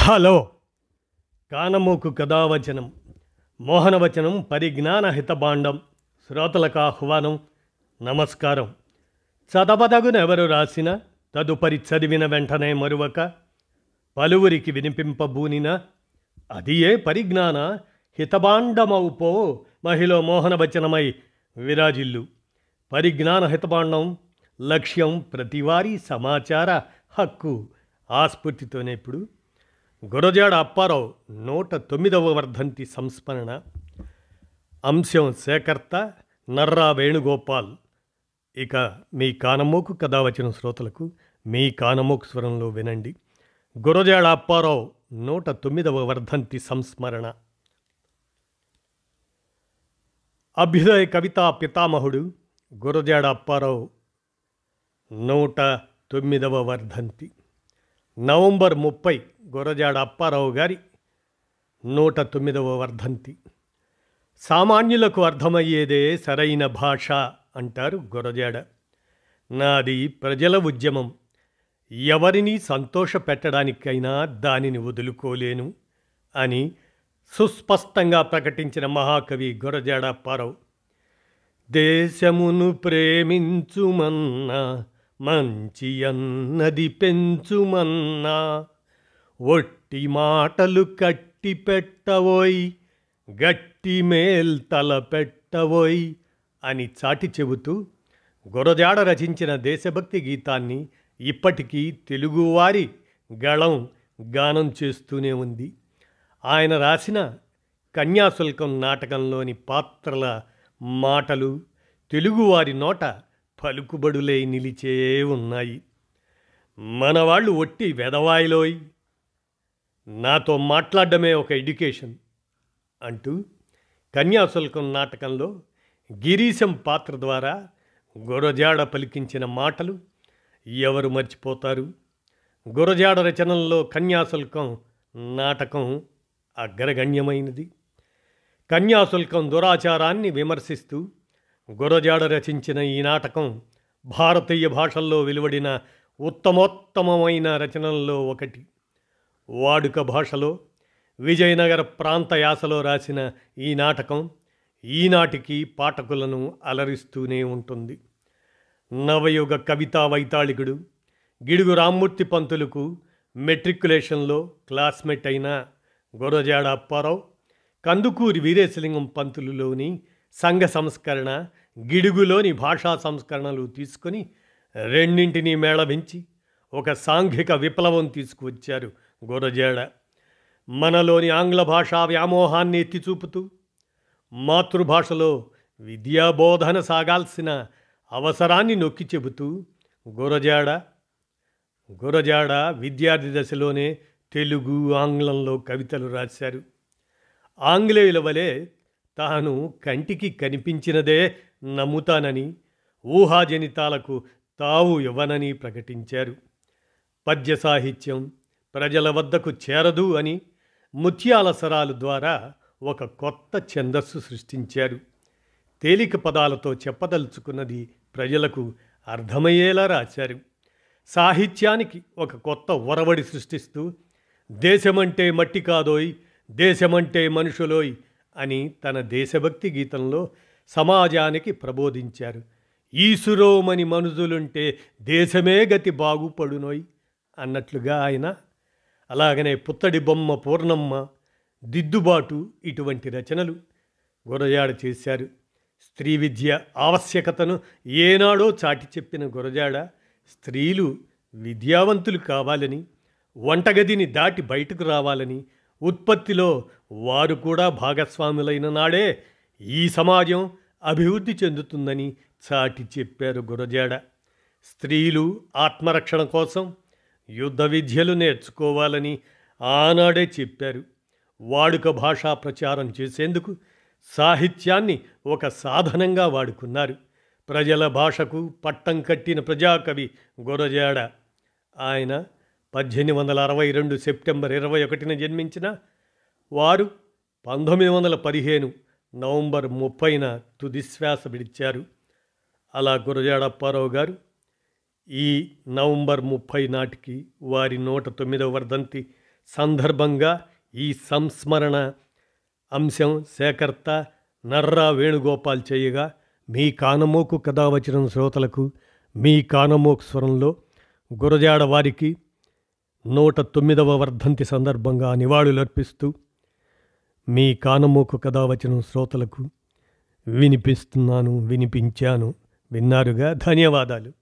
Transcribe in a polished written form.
Hello! కానమోకు కథావచనం మోహనవచనం పరిజ్ఞాన హితబాండం శ్రోతలకు ఆహ్వానం. నమస్కారం. చదవదగునెవరు రాసిన తదుపరి చదివిన వెంటనే మరువక పలువురికి వినిపింపబూనిన అది ఏ పరిజ్ఞాన హితబాండమవుపో మహిళ మోహనవచనమై విరాజిల్లు. పరిజ్ఞాన హితబాండం లక్ష్యం ప్రతివారీ సమాచార హక్కు. ఆస్ఫూర్తితోనే ఇప్పుడు గురజాడ అప్పారావు 109వ వర్ధంతి సంస్మరణ. అంశం సేకర్త నర్రా వేణుగోపాల్. ఇక మీ కానమోకు కథావచన శ్రోతలకు మీ కానమోకు స్వరంలో వినండి. గురజాడ అప్పారావు 109వ వర్ధంతి సంస్మరణ. అభ్యుదయ కవితా పితామహుడు గురజాడ అప్పారావు 109వ వర్ధంతి. నవంబర్ 30 గురజాడ అప్పారావు గారి 109వ వర్ధంతి. సామాన్యులకు అర్థమయ్యేదే సరైన భాష అంటారు గురజాడ. నాది ప్రజల ఉద్యమం, ఎవరిని సంతోషపెట్టడానికైనా దానిని వదులుకోలేను అని సుస్పష్టంగా ప్రకటించిన మహాకవి గురజాడ అప్పారావు. దేశమును ప్రేమించుమన్నా, మంచి అన్నది పెంచుమన్నా, ఒట్టి మాటలు కట్టి పెట్టవోయ్, గట్టి మేల్తల పెట్టవోయ్ అని చాటి చెబుతూ గురజాడ రచించిన దేశభక్తి గీతాన్ని ఇప్పటికీ తెలుగువారి గళం గానం చేస్తూనే ఉంది. ఆయన రాసిన కన్యాశుల్కం నాటకంలోని పాత్రల మాటలు తెలుగువారి నోట పలుకుబడులై నిలిచే ఉన్నాయి. మనవాళ్ళు ఒట్టి వెదవాయిలోయ్, నాతో మాట్లాడడమే ఒక ఎడ్యుకేషన్ అంటూ కన్యాశుల్కం నాటకంలో గిరీశం పాత్ర ద్వారా గురజాడ పలికించిన మాటలు ఎవరు మర్చిపోతారు? గురజాడ రచనల్లో కన్యాశుల్కం నాటకం అగ్రగణ్యమైనది. కన్యాశుల్కం దురాచారాన్ని విమర్శిస్తూ గురజాడ రచించిన ఈ నాటకం భారతీయ భాషల్లో వెలువడిన ఉత్తమోత్తమమైన రచనల్లో ఒకటి. వాడుక భాషలో విజయనగర ప్రాంత యాసలో రాసిన ఈ నాటకం ఈనాటికి పాఠకులను అలరిస్తూనే ఉంటుంది. నవయుగ కవితా వైతాళికుడు గిడుగు రామ్మూర్తి పంతులకు మెట్రికులేషన్లో క్లాస్మేట్ అయిన గురజాడ అప్పారావు కందుకూరి వీరేశలింగం పంతులులోని సంఘ సంస్కరణ, గిడుగులోని భాషా సంస్కరణలు తీసుకొని రెండింటినీ మేళవించి ఒక సాంఘిక విప్లవం తీసుకువచ్చారు గురజాడ. మనలోని ఆంగ్ల భాషా వ్యామోహాన్ని ఎత్తిచూపుతూ మాతృభాషలో విద్యాబోధన సాగాల్సిన అవసరాన్ని నొక్కి చెబుతూ గురజాడ విద్యార్థి దశలోనే తెలుగు, ఆంగ్లంలో కవితలు రాశారు. ఆంగ్లేయుల వలె తాను కంటికి కనిపించినదే నమ్ముతానని, ఊహాజనితాలకు తావు ఇవ్వనని ప్రకటించారు. పద్య సాహిత్యం ప్రజల వద్దకు చేరదు అని ముత్యాల సరాలు ద్వారా ఒక కొత్త ఛందస్సు సృష్టించారు. తేలిక పదాలతో చెప్పదలుచుకున్నది ప్రజలకు అర్థమయ్యేలా రాశారు. సాహిత్యానికి ఒక కొత్త ఒరవడి సృష్టిస్తూ దేశమంటే మట్టి కాదోయ్, దేశమంటే మనుషులోయ్ అని తన దేశభక్తి గీతంలో సమాజానికి ప్రబోధించారు. ఈసురోమని మనుజులుంటే దేశమే గతి బాగుపడునోయ్ అన్నట్లుగా ఆయన. అలాగనే పుత్తడి బొమ్మ పూర్ణమ్మ, దిద్దుబాటు ఇటువంటి రచనలు గురజాడ చేశారు. స్త్రీ విద్య ఆవశ్యకతను ఏనాడో చాటి చెప్పిన గురజాడ స్త్రీలు విద్యావంతులు కావాలని, వంటగదిని దాటి బయటకు రావాలని, ఉత్పత్తిలో వారు కూడా భాగస్వాములైన నాడే ఈ సమాజం అభివృద్ధి చెందుతుందని చాటి చెప్పారు గురజాడ. స్త్రీలు ఆత్మరక్షణ కోసం యుద్ధ విద్యలు నేర్చుకోవాలని ఆనాడే చెప్పారు. వాడుక భాషా ప్రచారం చేసేందుకు సాహిత్యాన్ని ఒక సాధనంగా వాడుకున్నారు. ప్రజల భాషకు పట్టం కట్టిన ప్రజాకవి గురజాడ. ఆయన 1862 సెప్టెంబర్ 21న జన్మించిన వారు 1915 నవంబర్ 30న తుదిశ్వాస విడిచారు. అలా గురజాడ అప్పారావు గారు ఈ నవంబర్ 30 నాటికి వారి 109వ వర్ధంతి సందర్భంగా ఈ సంస్మరణ అంశం సేకర్త నర్రా వేణుగోపాల్ చేయగా మీ కానమోకు కథావచనం శ్రోతలకు మీ కానమోకు స్వరంలో గురజాడ వారికి 109వ వర్ధంతి సందర్భంగా నివాళులర్పిస్తూ మీ కానమోకు కథావచనం శ్రోతలకు వినిపించాను. విన్నారుగా. ధన్యవాదాలు.